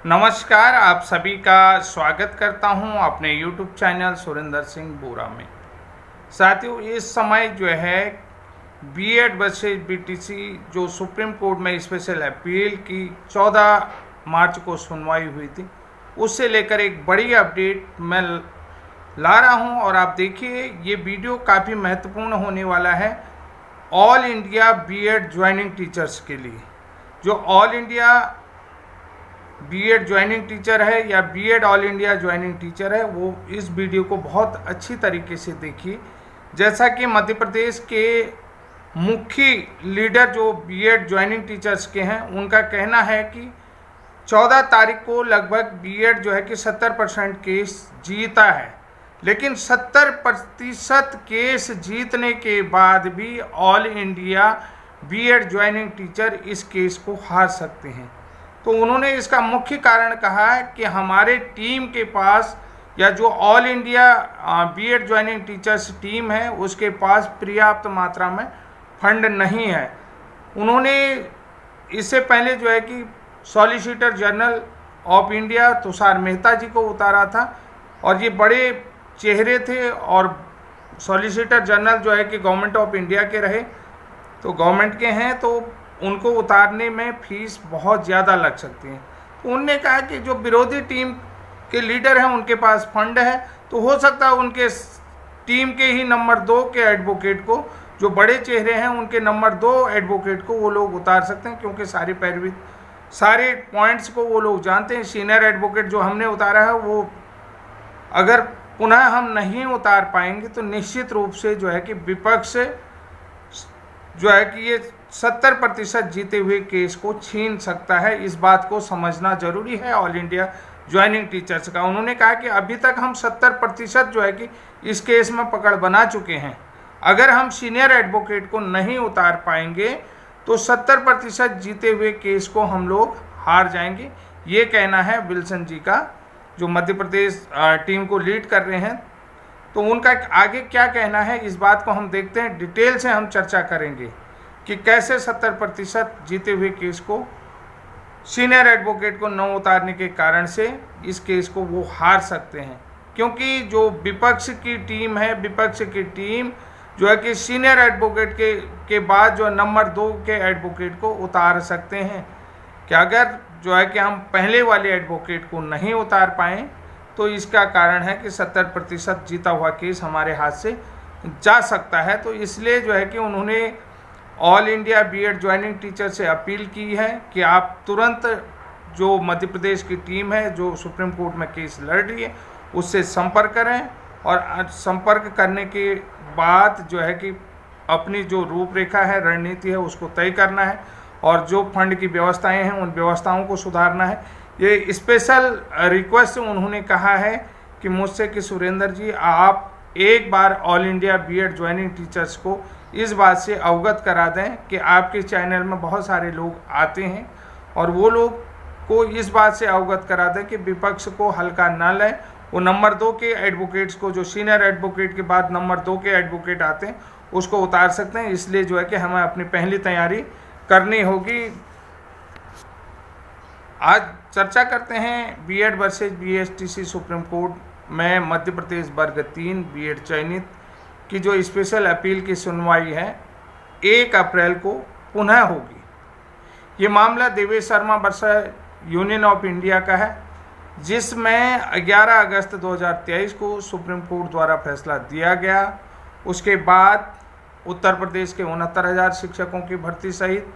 नमस्कार, आप सभी का स्वागत करता हूं अपने YouTube चैनल सुरेंद्र सिंह बोरा में। साथियों, इस समय जो है बीएड वर्सेस बीटीसी जो सुप्रीम कोर्ट में स्पेशल अपील की 14 मार्च को सुनवाई हुई थी, उससे लेकर एक बड़ी अपडेट मैं ला रहा हूं। और आप देखिए, ये वीडियो काफ़ी महत्वपूर्ण होने वाला है all India BEd joining teachers के लिए। जो all India BEd joining teacher है या BEd all India joining teacher है, वो इस वीडियो को बहुत अच्छी तरीके से देखिए। जैसा कि मध्य प्रदेश के मुख्य लीडर जो बीएड ज्वाइनिंग टीचर्स के हैं, उनका कहना है कि 14 तारीख को लगभग बीएड जो है कि 70% केस जीता है, लेकिन 70% केस जीतने के बाद भी all India BEd joining teacher इस केस को हार सकते हैं। तो उन्होंने इसका मुख्य कारण कहा है कि हमारे टीम के पास या जो all India BEd joining teachers team है, उसके पास पर्याप्त मात्रा में फंड नहीं है। उन्होंने इससे पहले जो है कि solicitor general of India Tushar Mehta ji को उतारा था, और ये बड़े चेहरे थे, और सॉलिसिटर जनरल जो है कि गवर्नमेंट ऑफ इंडिया के रहे, तो गवर्नमेंट के हैं, तो उनको उतारने में फीस बहुत ज़्यादा लग सकती है। तो उनने कहा कि जो विरोधी टीम के लीडर हैं उनके पास फंड है, तो हो सकता है उनके टीम के ही नंबर 2 के एडवोकेट को, जो बड़े चेहरे हैं उनके नंबर 2 एडवोकेट को वो लोग उतार सकते हैं, क्योंकि सारे पॉइंट्स को वो लोग जानते हैं। सीनियर एडवोकेट जो हमने उतारा है, वो अगर पुनः हम नहीं उतार पाएंगे तो निश्चित रूप से जो है कि विपक्ष जो है कि ये 70% जीते हुए केस को छीन सकता है। इस बात को समझना जरूरी है ऑल इंडिया ज्वाइनिंग टीचर्स का। उन्होंने कहा कि अभी तक हम 70% जो है कि इस केस में पकड़ बना चुके हैं। अगर हम सीनियर एडवोकेट को नहीं उतार पाएंगे तो 70% जीते हुए केस को हम लोग हार जाएंगे। ये कहना है विल्सन जी का, जो मध्य प्रदेश टीम को लीड कर रहे हैं। तो उनका आगे क्या कहना है, इस बात को हम देखते हैं। डिटेल से हम चर्चा करेंगे कि कैसे 70% जीते हुए केस को सीनियर एडवोकेट को न उतारने के कारण से इस केस को वो हार सकते हैं। क्योंकि जो विपक्ष की टीम है, विपक्ष की टीम जो है कि सीनियर एडवोकेट के बाद जो नंबर 2 के एडवोकेट को उतार सकते हैं। कि अगर जो है कि हम पहले वाले एडवोकेट को नहीं उतार पाएँ तो इसका कारण है कि 70% जीता हुआ केस हमारे हाथ से जा सकता है। तो इसलिए जो है कि उन्होंने all India BEd joining teacher से अपील की है कि आप तुरंत जो मध्य प्रदेश की टीम है जो सुप्रीम कोर्ट में केस लड़ रही है, उससे संपर्क करें, और संपर्क करने के बाद जो है कि अपनी जो रूपरेखा है, रणनीति है, उसको तय करना है, और जो फंड की व्यवस्थाएं हैं उन व्यवस्थाओं को सुधारना है। ये स्पेशल रिक्वेस्ट उन्होंने कहा है कि मुझसे कि सुरेंद्र जी, आप एक बार all India BEd joining teachers को इस बात से अवगत करा दें कि आपके चैनल में बहुत सारे लोग आते हैं, और वो लोग को इस बात से अवगत करा दें कि विपक्ष को हल्का न लें। वो नंबर 2 के एडवोकेट्स को, जो सीनियर एडवोकेट के बाद नंबर 2 के एडवोकेट आते हैं, उसको उतार सकते हैं। इसलिए जो है कि हमें अपनी पहली तैयारी करनी होगी। आज चर्चा करते हैं BEd versus BSTC Supreme Court में मध्य प्रदेश वर्ग 3 बीएड चयनित की जो स्पेशल अपील की सुनवाई है 1 अप्रैल को पुनः होगी। ये मामला Devesh Sharma versus union of India का है, जिसमें 11 अगस्त 2023 को सुप्रीम कोर्ट द्वारा फैसला दिया गया। उसके बाद उत्तर प्रदेश के 69,000 शिक्षकों की भर्ती सहित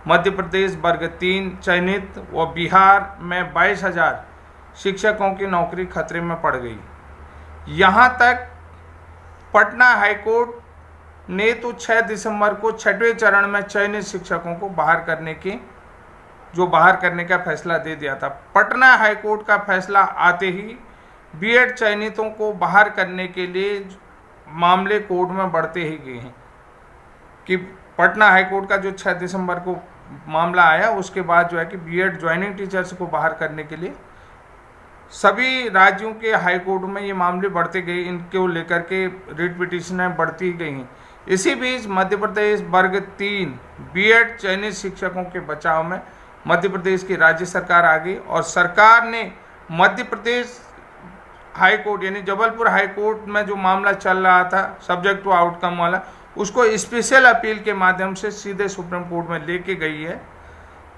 मध्य प्रदेश वर्ग 3 चयनित व बिहार में 22,000 शिक्षकों की नौकरी खतरे में पड़ गई। यहाँ तक पटना हाईकोर्ट ने तो 6 दिसंबर को 6वें चरण में चयनित शिक्षकों को बाहर करने का फैसला दे दिया था। पटना हाईकोर्ट का फैसला आते ही बीएड चयनितों को बाहर करने के लिए मामले कोर्ट में बढ़ते ही गए हैं। कि पटना हाईकोर्ट का जो 6 दिसंबर को मामला आया, उसके बाद जो है कि बीएड ज्वाइनिंग टीचर्स को बाहर करने के लिए सभी राज्यों के हाई कोर्ट में ये मामले बढ़ते गए। इनको लेकर के रिट पिटीशनें बढ़ती गई हैं। इसी बीच मध्य प्रदेश वर्ग 3 बीएड चयनित शिक्षकों के बचाव में मध्य प्रदेश की राज्य सरकार आ गई और सरकार ने मध्य प्रदेश हाई कोर्ट यानी जबलपुर हाई कोर्ट में जो मामला चल रहा था सब्जेक्ट टू आउटकम वाला, उसको स्पेशल अपील के माध्यम से सीधे सुप्रीम कोर्ट में लेके गई है।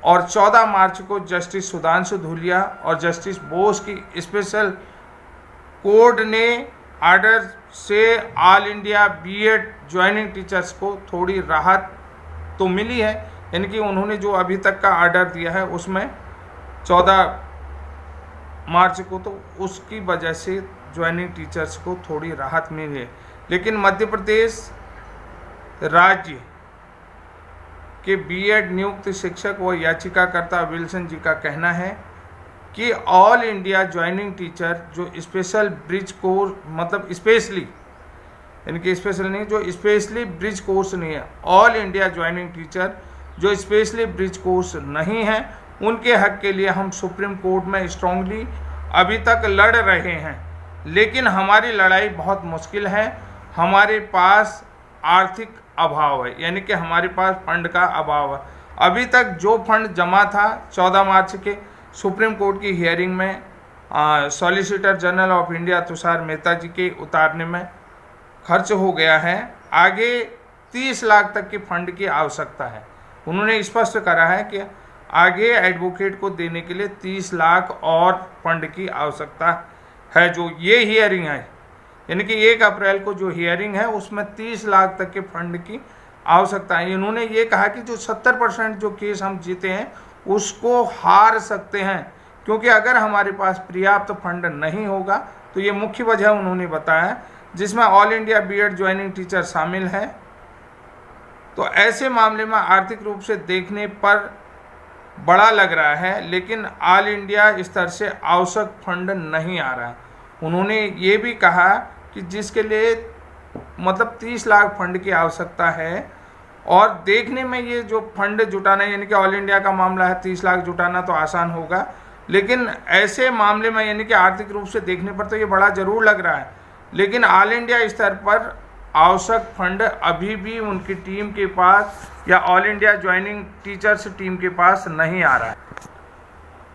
और 14 मार्च को जस्टिस सुधांशु धूलिया और जस्टिस बोस की स्पेशल कोर्ट ने आर्डर से all India BEd joining teachers को थोड़ी राहत तो मिली है, यानी कि उन्होंने जो अभी तक का आर्डर दिया है उसमें 14 मार्च को, तो उसकी वजह से ज्वाइनिंग टीचर्स को थोड़ी राहत मिली है। लेकिन मध्य प्रदेश राज्य के बीएड नियुक्त शिक्षक व याचिकाकर्ता विल्सन जी का कहना है कि ऑल इंडिया ज्वाइनिंग टीचर जो स्पेशल ब्रिज कोर्स, मतलब स्पेशली, यानी कि स्पेशल नहीं, जो स्पेशली ब्रिज कोर्स नहीं है, ऑल इंडिया ज्वाइनिंग टीचर जो स्पेशली ब्रिज कोर्स नहीं है, उनके हक के लिए हम सुप्रीम कोर्ट में स्ट्रांगली अभी तक लड़ रहे हैं। लेकिन हमारी लड़ाई बहुत मुश्किल है, हमारे पास आर्थिक अभाव है, यानी कि हमारे पास फंड का अभाव है। अभी तक जो फंड जमा था 14 मार्च के सुप्रीम कोर्ट की हियरिंग में solicitor general of India Tushar Mehta ji के उतारने में खर्च हो गया है। आगे 30 लाख तक के फंड की आवश्यकता है। उन्होंने स्पष्ट करा है कि आगे एडवोकेट को देने के लिए 30 लाख और फंड की आवश्यकता है। जो ये हियरिंग है, यानी कि 1 अप्रैल को जो हियरिंग है उसमें 30 लाख तक के फंड की आवश्यकता है। इन्होंने ये कहा कि जो 70% जो केस हम जीते हैं उसको हार सकते हैं, क्योंकि अगर हमारे पास पर्याप्त फंड नहीं होगा, तो ये मुख्य वजह उन्होंने बताया, जिसमें all India BEd joining teacher शामिल है। तो ऐसे मामले में आर्थिक रूप से देखने पर बड़ा लग रहा है, लेकिन ऑल इंडिया स्तर से आवश्यक फंड नहीं आ रहा है। उन्होंने ये भी कहा कि जिसके लिए मतलब 30 लाख फंड की आवश्यकता है, और देखने में ये जो फंड जुटाना, यानी कि ऑल इंडिया का मामला है, 30 लाख जुटाना तो आसान होगा, लेकिन ऐसे मामले में यानी कि आर्थिक रूप से देखने पर तो ये बड़ा ज़रूर लग रहा है, लेकिन ऑल इंडिया स्तर पर आवश्यक फंड अभी भी उनकी टीम के पास या all India joining teachers team के पास नहीं आ रहा है।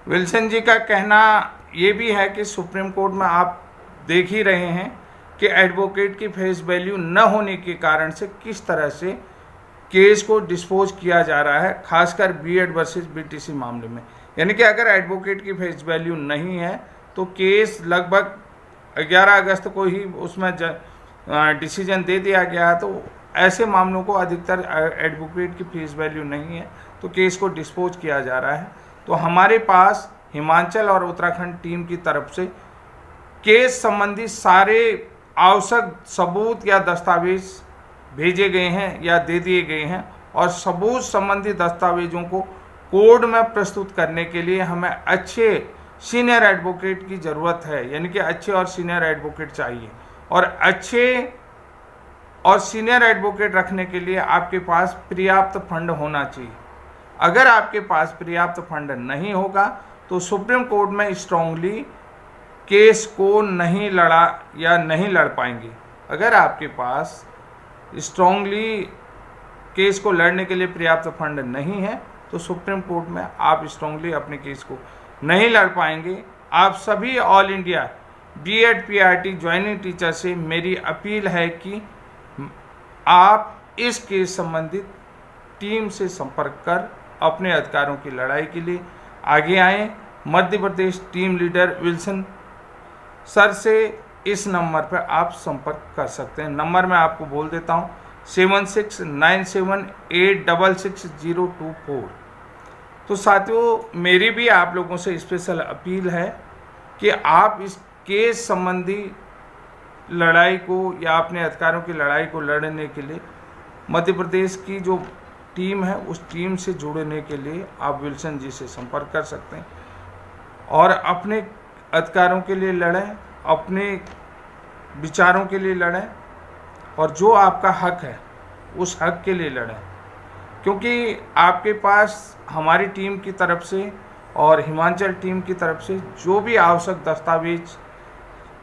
विल्सन जी का कहना ये भी है कि सुप्रीम कोर्ट में आप देख ही रहे हैं कि एडवोकेट की फेस वैल्यू न होने के कारण से किस तरह से केस को डिस्पोज किया जा रहा है, खासकर बीएड वर्सेस बीटीसी मामले में। यानी कि अगर एडवोकेट की फेस वैल्यू नहीं है तो केस लगभग 11 अगस्त को ही उसमें डिसीजन दे दिया गया। तो ऐसे मामलों को अधिकतर एडवोकेट की फेस वैल्यू नहीं है तो केस को डिस्पोज किया जा रहा है। तो हमारे पास हिमाचल और उत्तराखंड टीम की तरफ से केस संबंधी सारे आवश्यक सबूत या दस्तावेज भेजे गए हैं या दे दिए गए हैं, और सबूत संबंधी दस्तावेजों को कोर्ट में प्रस्तुत करने के लिए हमें अच्छे सीनियर एडवोकेट की ज़रूरत है, यानी कि अच्छे और सीनियर एडवोकेट चाहिए। और अच्छे और सीनियर एडवोकेट रखने के लिए आपके पास पर्याप्त फंड होना चाहिए। अगर आपके पास पर्याप्त फंड नहीं होगा तो सुप्रीम कोर्ट में स्ट्रांगली केस को नहीं लड़ा या नहीं लड़ पाएंगे। अगर आपके पास स्ट्रांगली केस को लड़ने के लिए पर्याप्त फंड नहीं है तो सुप्रीम कोर्ट में आप स्ट्रांगली अपने केस को नहीं लड़ पाएंगे। आप सभी all India BEd PRT joining teacher से मेरी अपील है कि आप इस केस संबंधित टीम से संपर्क कर अपने अधिकारों की लड़ाई के लिए आगे आएं। Madhya Pradesh team leader Wilson sir से इस नंबर पर आप संपर्क कर सकते हैं। नंबर मैं आपको बोल देता हूँ 7697866024। तो साथियों, मेरी भी आप लोगों से स्पेशल अपील है कि आप इस केस संबंधी लड़ाई को या अपने अधिकारों की लड़ाई को लड़ने के लिए मध्य प्रदेश की जो टीम है उस टीम से जुड़ने के लिए आप विल्सन जी से संपर्क कर सकते हैं और अपने अधिकारों के लिए लड़ें, अपने विचारों के लिए लड़ें, और जो आपका हक है उस हक के लिए लड़ें। क्योंकि आपके पास हमारी टीम की तरफ से और हिमाचल टीम की तरफ से जो भी आवश्यक दस्तावेज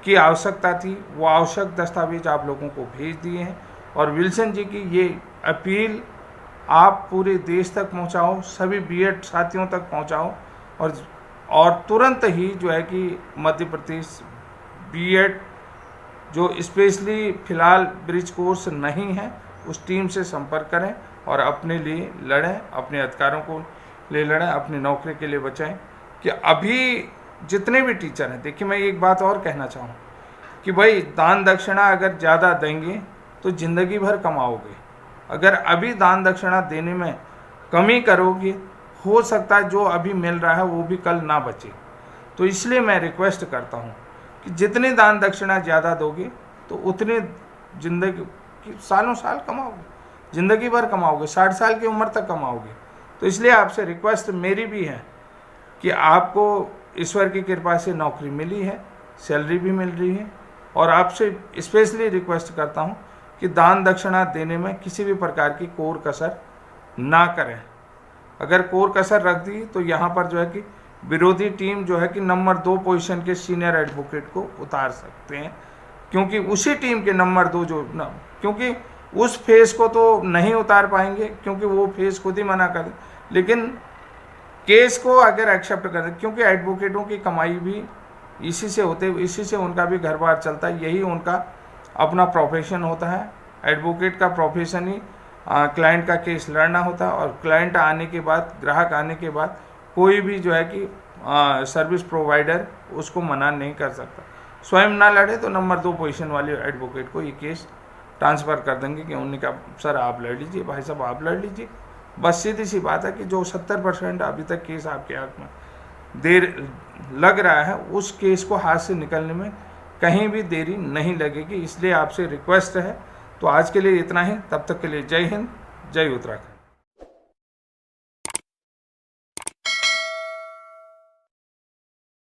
की आवश्यकता थी वो आवश्यक दस्तावेज आप लोगों को भेज दिए हैं। और विल्सन जी की ये अपील आप पूरे देश तक पहुंचाओ, सभी बीएड साथियों तक पहुंचाओ और तुरंत ही जो है कि मध्य प्रदेश बीएड जो स्पेशली फ़िलहाल ब्रिज कोर्स नहीं है उस टीम से संपर्क करें और अपने लिए लड़ें, अपने अधिकारों को लिए लड़ें, अपनी नौकरी के लिए बचाएं। कि अभी जितने भी टीचर हैं, देखिए मैं एक बात और कहना चाहूँ कि भाई दान दक्षिणा अगर ज़्यादा देंगे तो ज़िंदगी भर कमाओगे, अगर अभी दान दक्षिणा देने में कमी करोगे हो सकता है जो अभी मिल रहा है वो भी कल ना बचे। तो इसलिए मैं रिक्वेस्ट करता हूँ कि जितनी दान दक्षिणा ज़्यादा दोगे तो उतने ज़िंदगी की सालों साल कमाओगे, ज़िंदगी भर कमाओगे, 60 साल की उम्र तक कमाओगे। तो इसलिए आपसे रिक्वेस्ट मेरी भी है कि आपको ईश्वर की कृपा से नौकरी मिली है, सैलरी भी मिल रही है, और आपसे स्पेशली रिक्वेस्ट करता हूँ कि दान दक्षिणा देने में किसी भी प्रकार की कोर कसर ना करें। अगर कोर कसर रख दी तो यहाँ पर जो है कि विरोधी टीम जो है कि नंबर 2 पोजीशन के सीनियर एडवोकेट को उतार सकते हैं, क्योंकि उसी टीम के नंबर 2 क्योंकि उस फेस को तो नहीं उतार पाएंगे क्योंकि वो फेस खुद ही मना कर दे, लेकिन केस को अगर एक्सेप्ट कर दे, क्योंकि एडवोकेटों की कमाई भी इसी से होते, इसी से उनका भी घर बार चलता है, यही उनका अपना प्रोफेशन होता है। एडवोकेट का प्रोफेशन ही क्लाइंट का केस लड़ना होता है, और क्लाइंट आने के बाद, ग्राहक आने के बाद कोई भी जो है कि सर्विस प्रोवाइडर उसको मना नहीं कर सकता। स्वयं ना लड़े तो नंबर 2 पोजीशन वाले एडवोकेट को ये केस ट्रांसफ़र कर देंगे कि उन्होंने कहा सर आप लड़ लीजिए, भाई साहब आप लड़ लीजिए। बस सीधी सी बात है कि जो 70% अभी तक केस आपके हाथ में देर लग रहा है, उस केस को हाथ से निकलने में कहीं भी देरी नहीं लगेगी। इसलिए आपसे रिक्वेस्ट है। तो आज के लिए इतना ही, तब तक के लिए जय हिंद, जय उत्तराखंड।